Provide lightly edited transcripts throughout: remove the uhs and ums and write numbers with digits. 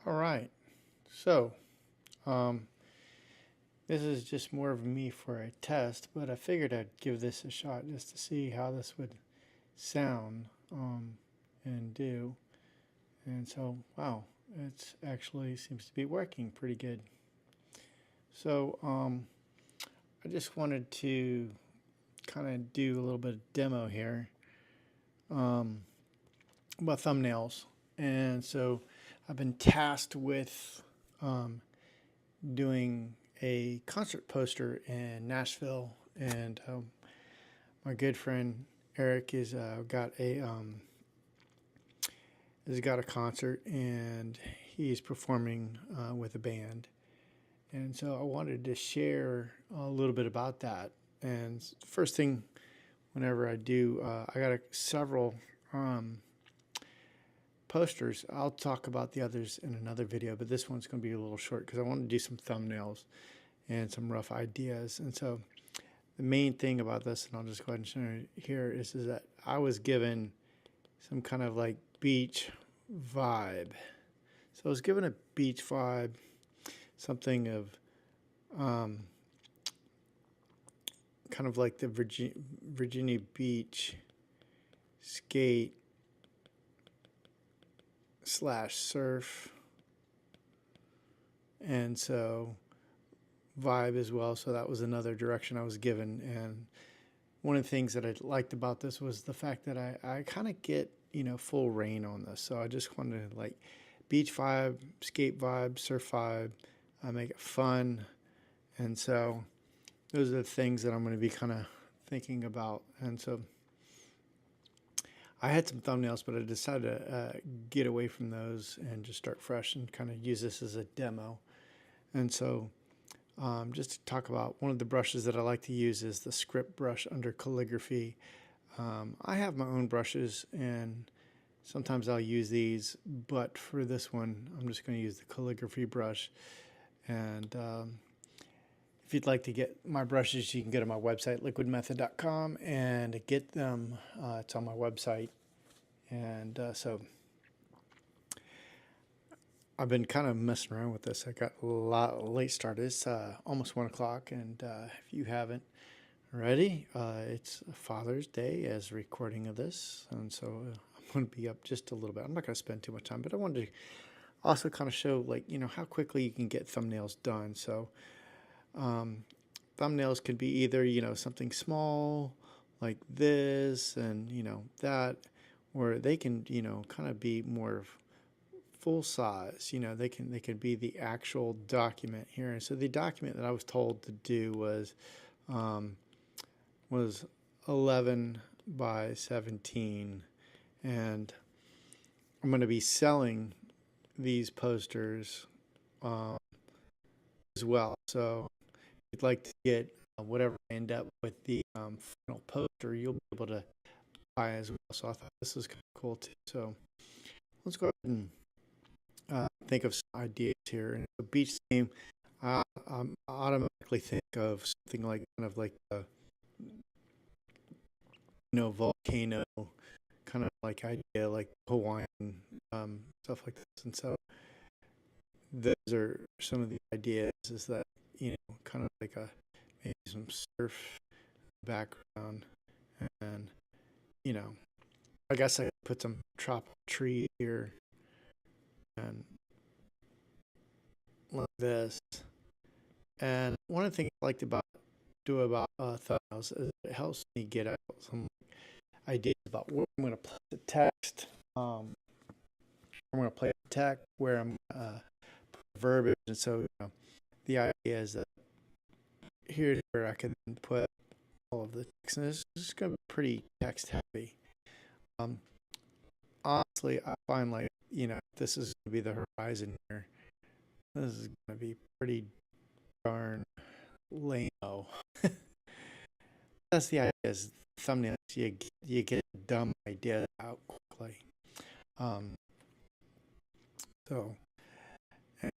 All right. So, um, this is just more of me for a test, but I figured I'd give this a shot just to see how this would sound and do. And so, wow, it actually seems to be working pretty good. So, I just wanted to kind of do a little bit of demo here um, about thumbnails. And so, I've been tasked with um, doing a concert poster in Nashville, and my good friend Eric is got a has got a concert, and he's performing with a band, and so I wanted to share a little bit about that. And first thing, whenever I do, I got several um, posters. I'll talk about the others in another video, but this one's going to be a little short because I want to do some thumbnails and some rough ideas. And so the main thing about this, and I'll just go ahead and show you here, is that I was given some kind of like beach vibe. So I was given a beach vibe, something of kind of like the Virginia Beach skate slash surf. And so vibe as well. So that was another direction I was given. And one of the things that I liked about this was the fact that I kind of get, full rain on this. So I just wanted to like beach vibe, skate vibe, surf vibe, make it fun. And so those are the things that I'm going to be kind of thinking about. And so I had some thumbnails, but I decided to get away from those and just start fresh and kind of use this as a demo. And so just to talk about one of the brushes that I like to use is the script brush under calligraphy. I have my own brushes, and sometimes I'll use these, but for this one, I'm just going to use the calligraphy brush. And if you'd like to get my brushes, you can go to my website, liquidmethod.com, and get them. It's on my website. And so I've been kind of messing around with this. I got a lot late start. It's almost 1 o'clock, and if you haven't already, it's Father's Day as recording of this, and so I'm going to be up just a little bit. I'm not going to spend too much time, but I wanted to also kind of show, like, how quickly you can get thumbnails done. So thumbnails can be either, something small like this and, that, or they can, kind of be more full size. They can be the actual document here. And so the document that I was told to do was 11 by 17, and I'm going to be selling these posters as well. So if you'd like to get whatever I end up with the final poster, you'll be able to buy as well. So I thought this was kind of cool too. So let's go ahead and think of some ideas here. And a beach theme, I automatically think of something like kind of like a volcano kind of like idea, like Hawaiian stuff like this. And so those are some of the ideas. Is that kind of like maybe some surf background, and I guess I could put some tropical tree here and like this. And one of the things I liked about thumbnails is it helps me get out some ideas about where I'm going to place the text. I'm going to play the text, where I'm put verbiage, and so the idea is that here's where I can put all of the text, and this is going to be pretty text heavy. Honestly, I find like this is going to be the horizon here. This is going to be pretty darn lame. That's the idea. Is thumbnails, you get a dumb idea out quickly. Um, so,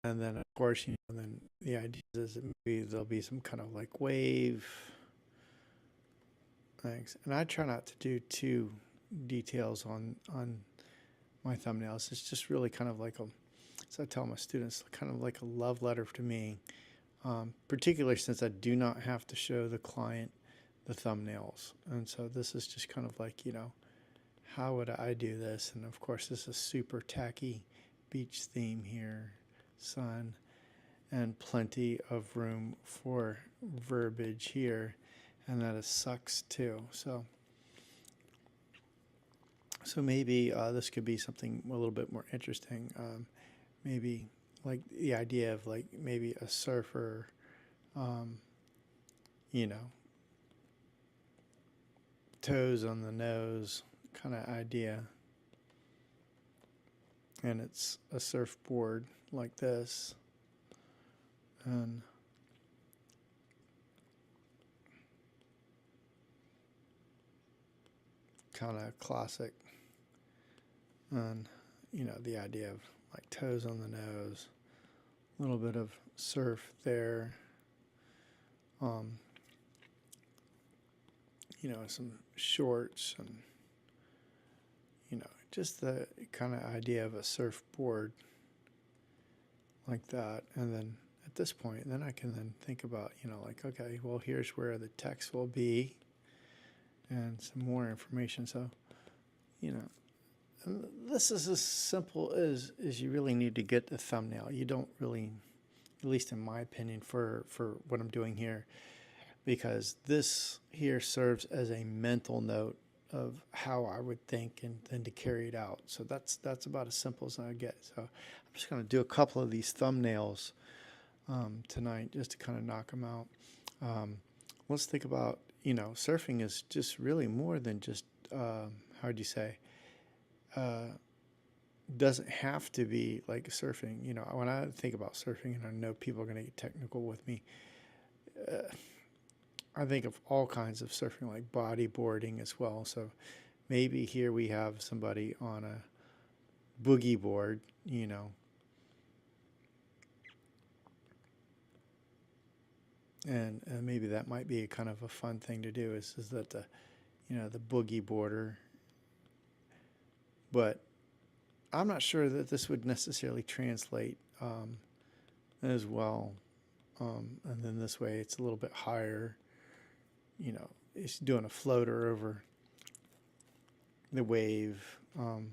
and then of course, then the idea is that maybe there'll be some kind of like wave things. And I try not to do too details on my thumbnails. It's just really kind of like I tell my students, kind of like a love letter to me, particularly since I do not have to show the client the thumbnails. And so this is just kind of like, how would I do this? And of course, this is super tacky beach theme here, sun, and plenty of room for verbiage here. And that is sucks too. So maybe this could be something a little bit more interesting. Maybe like the idea of like maybe a surfer, you know, toes on the nose kind of idea. And it's a surfboard like this. And kind of classic. And, the idea of like toes on the nose, a little bit of surf there. Some shorts and, just the kind of idea of a surfboard like that. And then at this point, then I can then think about, like, okay, well, here's where the text will be and some more information. So, this is as simple as you really need to get the thumbnail. You don't really, at least in my opinion, for what I'm doing here, because this here serves as a mental note of how I would think and then to carry it out. So that's about as simple as I get. So I'm just going to do a couple of these thumbnails tonight just to kind of knock them out. Let's think about, surfing is just really more than just, how do you say, doesn't have to be like surfing. When I think about surfing, and I know people are going to get technical with me, I think of all kinds of surfing, like bodyboarding as well. So maybe here we have somebody on a boogie board, and maybe that might be kind of a fun thing to do is that the boogie boarder. But I'm not sure that this would necessarily translate as well. And then this way it's a little bit higher. It's doing a floater over the wave, kind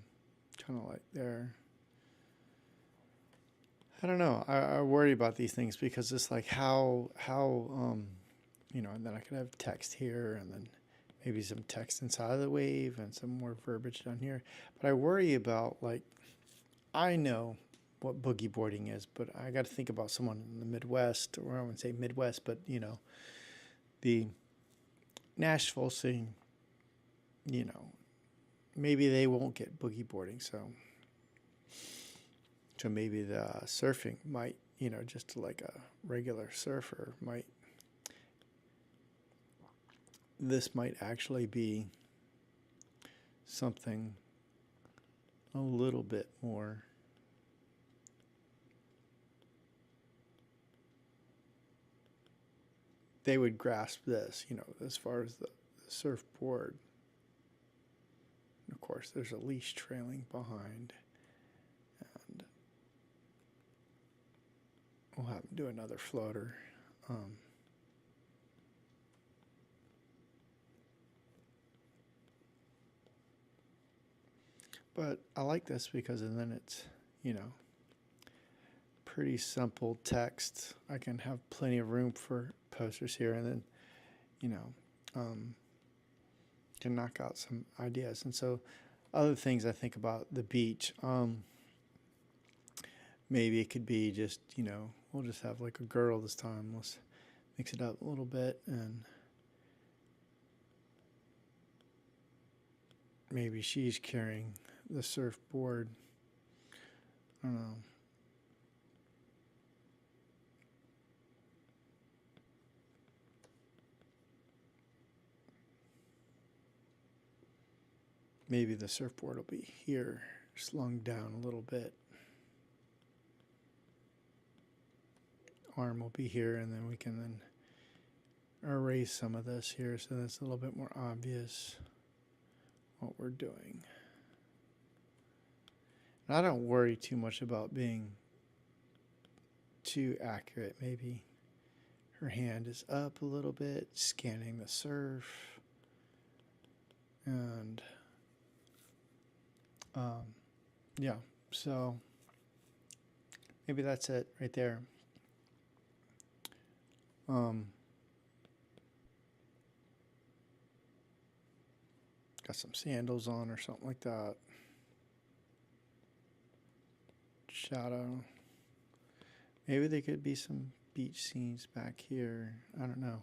of like there. I don't know. I worry about these things because it's like how and then I could have text here and then maybe some text inside of the wave and some more verbiage down here. But I worry about, like, I know what boogie boarding is, but I got to think about someone in the Midwest, or I wouldn't say Midwest, but, the Nashville scene, maybe they won't get boogie boarding. So maybe the surfing might, just like a regular surfer this might actually be something a little bit more they would grasp this, as far as the surfboard. And of course, there's a leash trailing behind. And we'll have them do another floater. But I like this because then it's, pretty simple text. I can have plenty of room for posters here, and then, can knock out some ideas. And so other things I think about the beach, maybe it could be just, we'll just have like a girl this time. Let's mix it up a little bit, and maybe she's carrying the surfboard. I don't know. Maybe the surfboard will be here, slung down a little bit. Arm will be here, and then we can then erase some of this here so that's a little bit more obvious what we're doing. And I don't worry too much about being too accurate. Maybe her hand is up a little bit, scanning the surf. And yeah, so maybe that's it right there. Got some sandals on or something like that. Shadow. Maybe there could be some beach scenes back here. I don't know.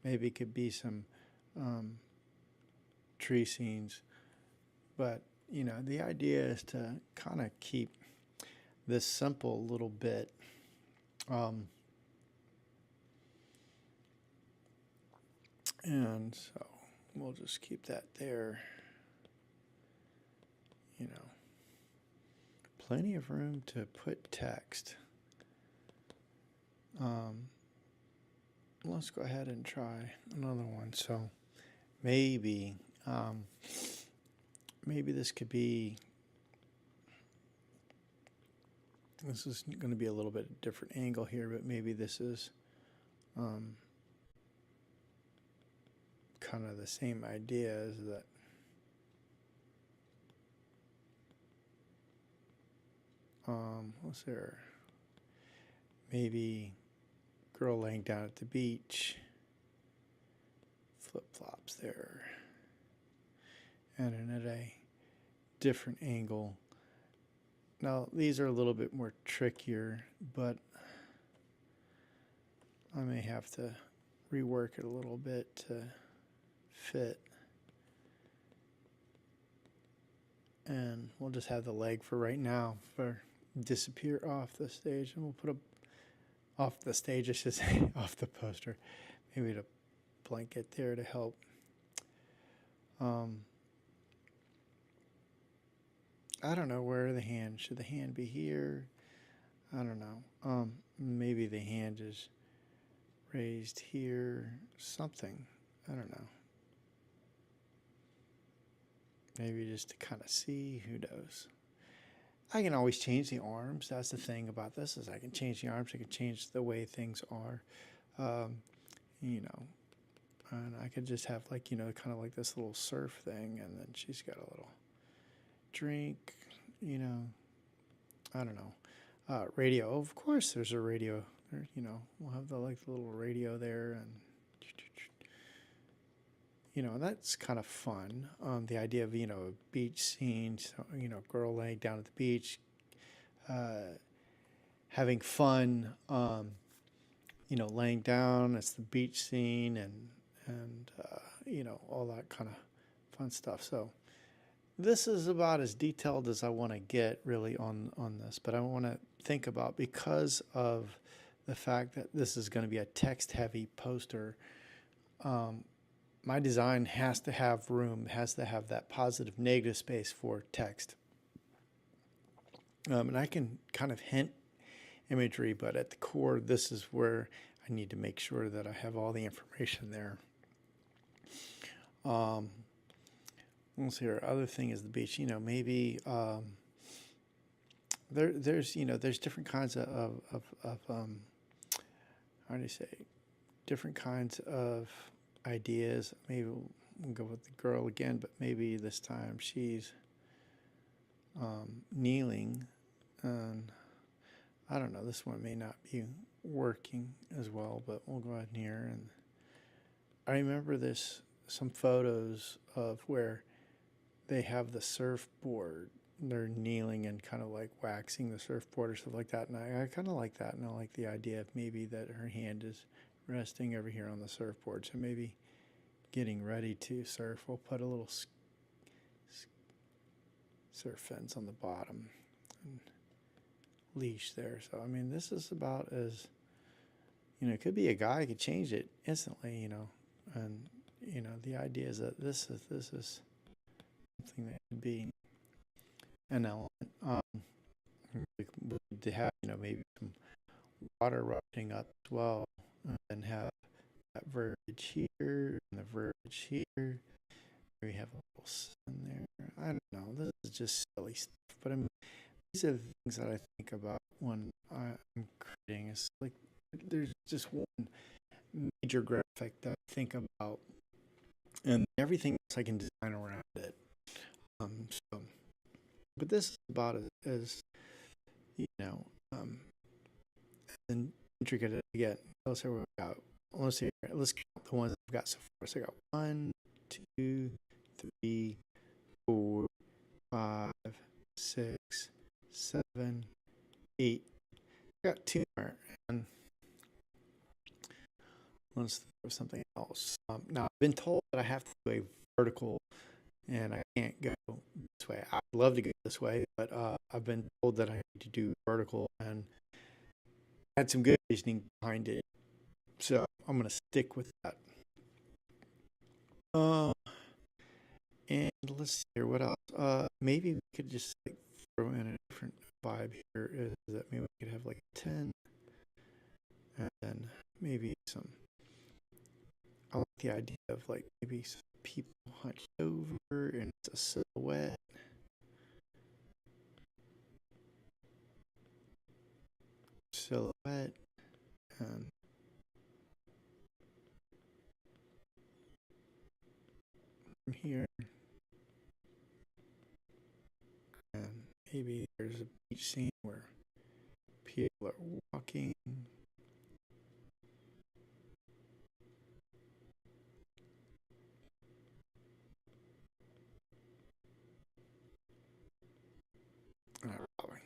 Maybe it could be some tree scenes. But, you know, the idea is to kind of keep this simple a little bit. And so we'll just keep that there. You know, plenty of room to put text. Let's go ahead and try another one. So maybe this could be, this is going to be a little bit different angle here, but maybe this is kind of the same idea as that. What's there? Maybe girl laying down at the beach, flip-flops there, and then at a different angle. Now these are a little bit more trickier, but I may have to rework it a little bit to fit. And we'll just have the leg for right now for disappear off the stage, and we'll put a off the stage, I should say, off the poster. Maybe a blanket there to help. I don't know where the hand, should the hand be here? I don't know. Maybe the hand is raised here, something. I don't know. Maybe just to kind of see, who knows. I can always change the arms. That's the thing about this, is I can change the arms. I can change the way things are, you know. And I could just have, like, you know, kind of like this little surf thing, and then she's got a little drink, you know. I don't know. Radio, of course there's a radio there, you know. We'll have the, like, the little radio there, and you know, that's kind of fun. The idea of, you know, a beach scene, so, you know, girl laying down at the beach, having fun, you know, laying down. It's the beach scene, and you know, all that kind of fun stuff. So this is about as detailed as I want to get really on this, but I want to think about, because of the fact that this is going to be a text-heavy poster, my design has to have room, has to have that positive negative space for text. And I can kind of hint imagery, but at the core, this is where I need to make sure that I have all the information there. Let's see, our other thing is the beach. You know, maybe there's, you know, there's different kinds of how do you say, different kinds of ideas. Maybe we'll go with the girl again, but maybe this time she's kneeling, and I don't know, this one may not be working as well, but we'll go ahead in here. And I remember some photos of where they have the surfboard, they're kneeling and kind of like waxing the surfboard or stuff like that, and I kind of like that, and I like the idea of maybe that her hand is resting over here on the surfboard, so maybe getting ready to surf. We'll put a little surf fence on the bottom and leash there. So I mean, this is about as, you know, it could be a guy, could change it instantly, you know. And you know, the idea is that this is something that could be an element. We could have, you know, maybe some water rushing up as well, and have that verbiage here and the verbiage here. We have a little sun there. I don't know. This is just silly stuff, but I mean, these are the things that I think about when I'm creating It's like there's just one major graphic that I think about, and everything else I can design around it. So, but this is about as you know, and intricate as I get. Let's see what we got. Let's see. Let's count the ones I've got so far. So I got 1, 2, 3, 4, 5, 6, 7, 8. I got 2 more, and let's think of something else. Now I've been told that I have to do a vertical, and I can't go this way. I'd love to go this way, but I've been told that I need to do vertical, and had some good reasoning behind it. So I'm gonna stick with that. Uh, and let's see here. What else? Maybe we could just like throw in a different vibe here. Is that maybe we could have like 10, and then maybe some. I like the idea of like maybe some people hunched over and it's a silhouette. Silhouette and from here, and maybe there's a beach scene where people are walking. Probably.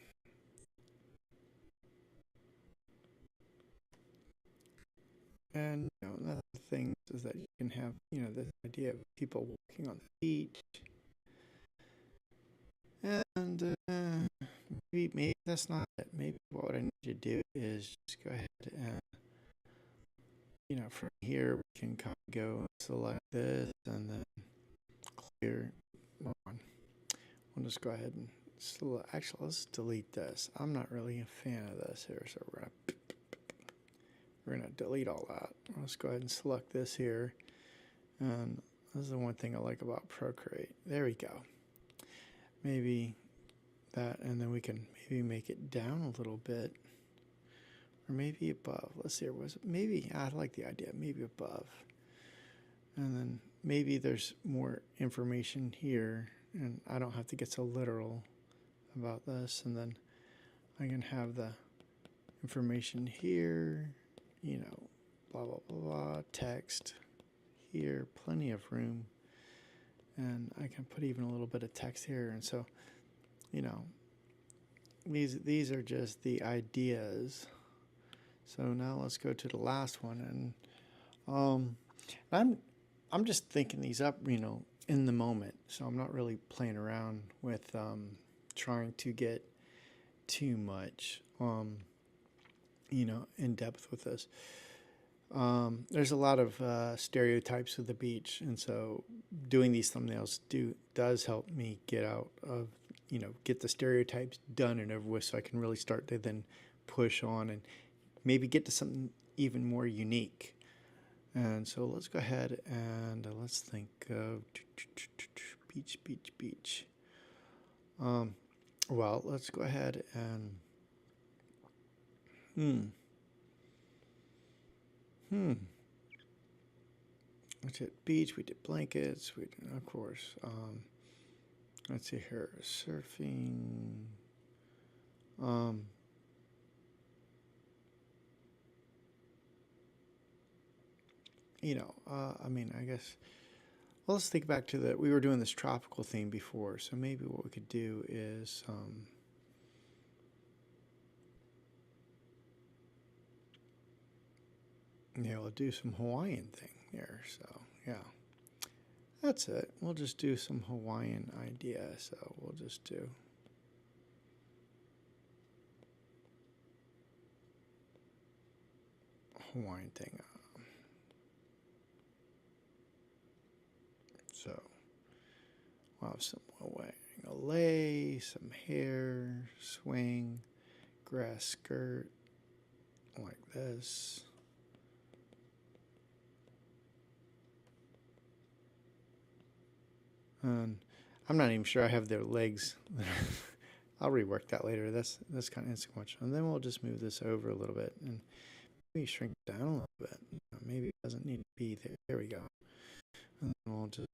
And another thing is that you can have this idea of people walking on the beach, and maybe that's not it. Maybe what I need to do is just go ahead and from here we can kind of go and select this and then clear. On. We'll just go ahead and select. Actually, let's delete this. I'm not really a fan of this here, so we're gonna delete all that. Let's go ahead and select this here, and this is the one thing I like about Procreate. There we go. Maybe that, and then we can maybe make it down a little bit, or maybe above. Let's see. Maybe I like the idea. Maybe above, and then maybe there's more information here, and I don't have to get so literal about this. And then I can have the information here. Blah, blah, blah, blah, text here, plenty of room. And I can put even a little bit of text here. And so, these are just the ideas. So now let's go to the last one. And I'm just thinking these up, in the moment. So I'm not really playing around with trying to get too much in depth with this. There's a lot of stereotypes of the beach, and so doing these thumbnails does help me get out of get the stereotypes done and over with, so I can really start to then push on and maybe get to something even more unique. And so let's go ahead and let's think of beach. Well, let's go ahead and Let's hit beach. We did blankets. We did, of course. Let's see here. Surfing. I guess. Well, let's think back to we were doing this tropical theme before, so maybe what we could do is we'll do some Hawaiian thing here. So yeah, that's it. We'll just do some Hawaiian idea. So we'll just do Hawaiian thing. So we'll have some wearing a lei, some hair, swing, grass skirt, like this. And I'm not even sure I have their legs I'll rework that later. That's kind of insequential. And then we'll just move this over a little bit and maybe shrink it down a little bit. Maybe it doesn't need to be there. There we go. And then we'll just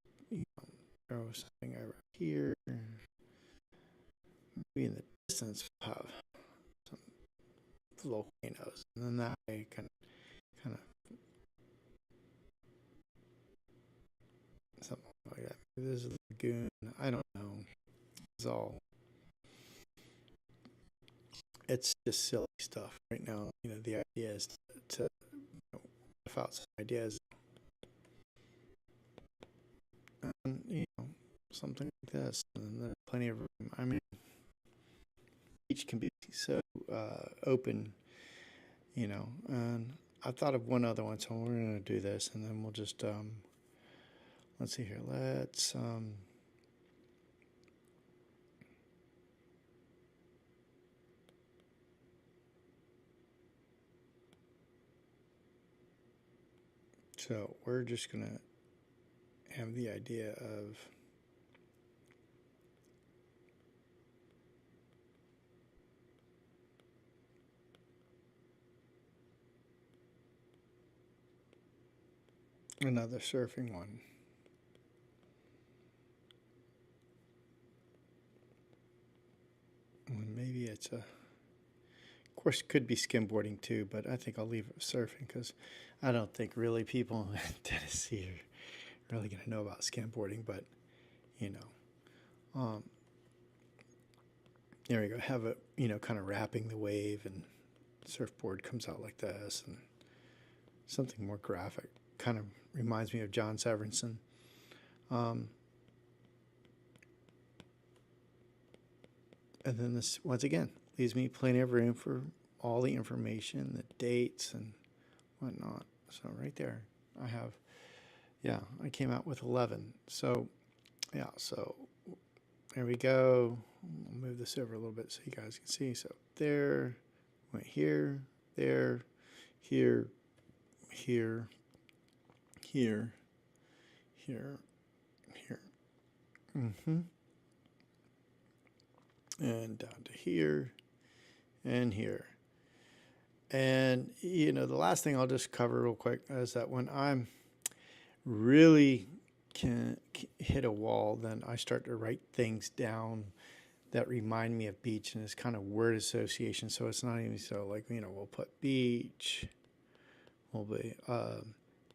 throw something over here. Maybe in the distance we'll have some volcanoes. And then that way kind of something like that. Maybe there's a lagoon. I don't know. It's all. It's just silly stuff right now. The idea is to if out some ideas, and something like this, and there's plenty of room. I mean, each can be so open, and I thought of one other one, so we're going to do this, and then we'll just let's see here. Let's so we're just going to have the idea of another surfing one. And maybe it's of course, it could be skimboarding too, but I think I'll leave it surfing because I don't think really people in Tennessee are really going to know about skimboarding, but there we go. Have it, kind of wrapping the wave, and surfboard comes out like this, and something more graphic. Kind of reminds me of John Severinsen. And then this, once again, leaves me plenty of room for all the information, the dates, and whatnot. So right there, I have, I came out with 11. So, so there we go. I'll move this over a little bit so you guys can see. So there, went here, there, here, here, here, here, here. And down to here and here. And, the last thing I'll just cover real quick is that when I'm really can hit a wall, then I start to write things down that remind me of beach, and it's kind of word association. So it's not even so like, we'll put beach, we'll be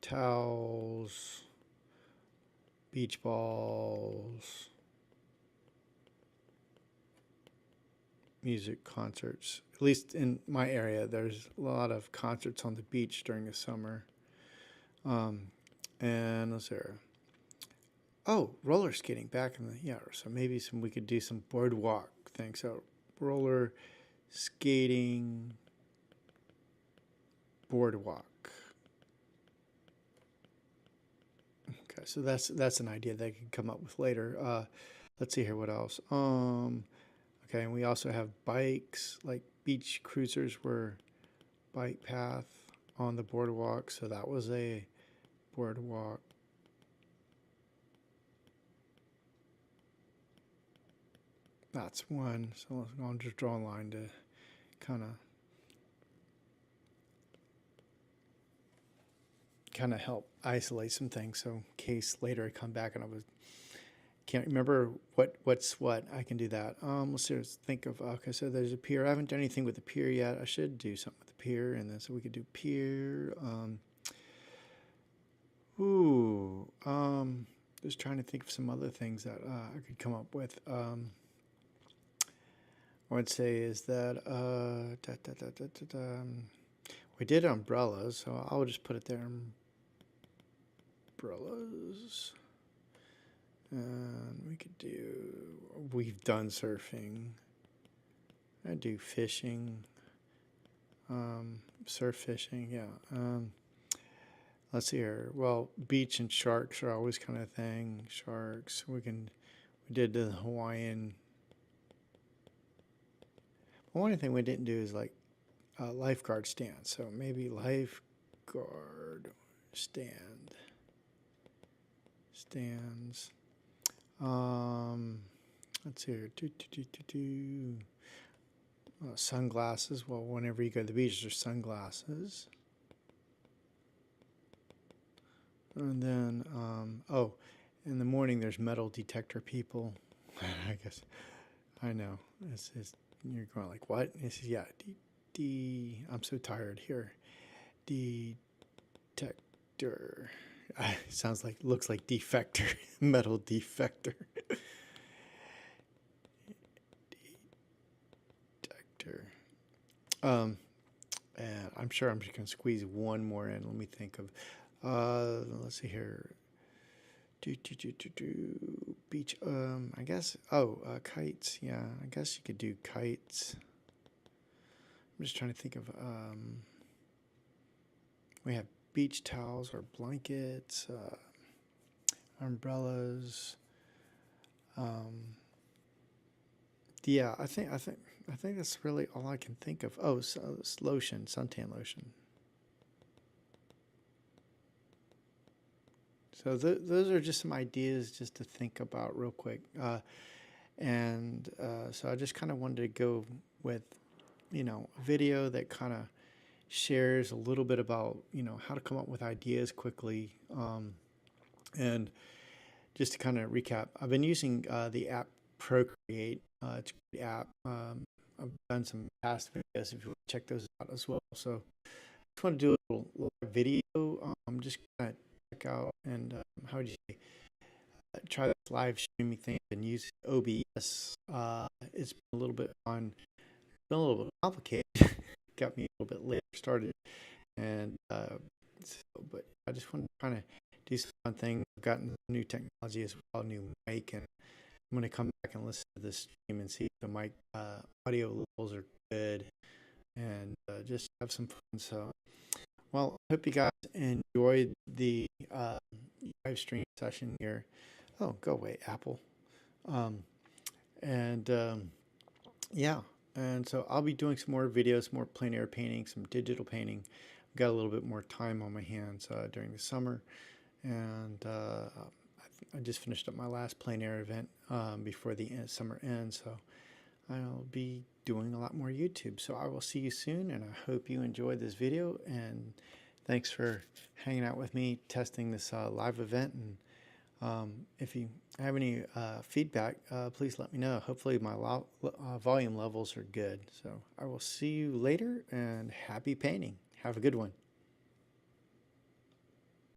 towels, beach balls, music concerts. At least in my area, there's a lot of concerts on the beach during the summer. And let's see. Oh, roller skating back in the so maybe we could do some boardwalk things. So roller skating boardwalk. Okay, so that's an idea that I could come up with later. Let's see here, what else? Okay, and we also have bikes, like beach cruisers were bike path on the boardwalk. So that was a boardwalk. That's one. So I'll just draw a line to kind of help isolate some things. So in case later I come back and can't remember what's what, I can do that. Let's think of, okay, so there's a pier. I haven't done anything with the pier yet. I should do something with the pier, and then so we could do pier. Just trying to think of some other things that I could come up with. I would say is that we did umbrellas, so I'll just put it there. Umbrellas. And we could we've done surfing. I do fishing. Surf fishing, yeah. Let's see here. Well, beach and sharks are always kind of thing. Sharks. We did the Hawaiian. One thing we didn't do is like lifeguard stand. So maybe lifeguard stands. let's see here. Sunglasses. Well, whenever you go to the beach, there's sunglasses. And then, oh, in the morning, there's metal detector people. I guess, I know. You're going like, what? It's, yeah, I'm so tired here. Detector. Sounds like, looks like defector, metal defector. Detector. And I'm sure I'm just going to squeeze one more in. Let me think of, let's see here. Beach. I guess. Oh, kites. Yeah, I guess you could do kites. I'm just trying to think of. We have beach towels or blankets, umbrellas. Yeah, I think that's really all I can think of. Oh, so it's lotion, suntan lotion. So those are just some ideas just to think about real quick. So I just kind of wanted to go with, a video that kind of shares a little bit about, how to come up with ideas quickly. And just to kind of recap, I've been using the app Procreate. It's a great app. I've done some past videos if you want to check those out as well. So I just want to do a little video. Just kind of check out and how would you say, try this live streaming thing and use OBS. It's been a little bit fun. It's been a little bit complicated. Got me a little bit later started, and but I just want to kind of do some fun thing. I've gotten new technology as well, new mic, and I'm going to come back and listen to this stream and see if the mic audio levels are good, and just have some fun. So, well, I hope you guys enjoyed the live stream session here. Oh, go away, Apple. Um, and Yeah, and so I'll be doing some more videos, more plein air painting, some digital painting. I've got a little bit more time on my hands during the summer, and I just finished up my last plein air event before the summer ends, so I'll be doing a lot more YouTube. So I will see you soon, and I hope you enjoyed this video, and thanks for hanging out with me testing this live event. And if you have any feedback, please let me know. Hopefully my volume levels are good. So I will see you later, and happy painting. Have a good one.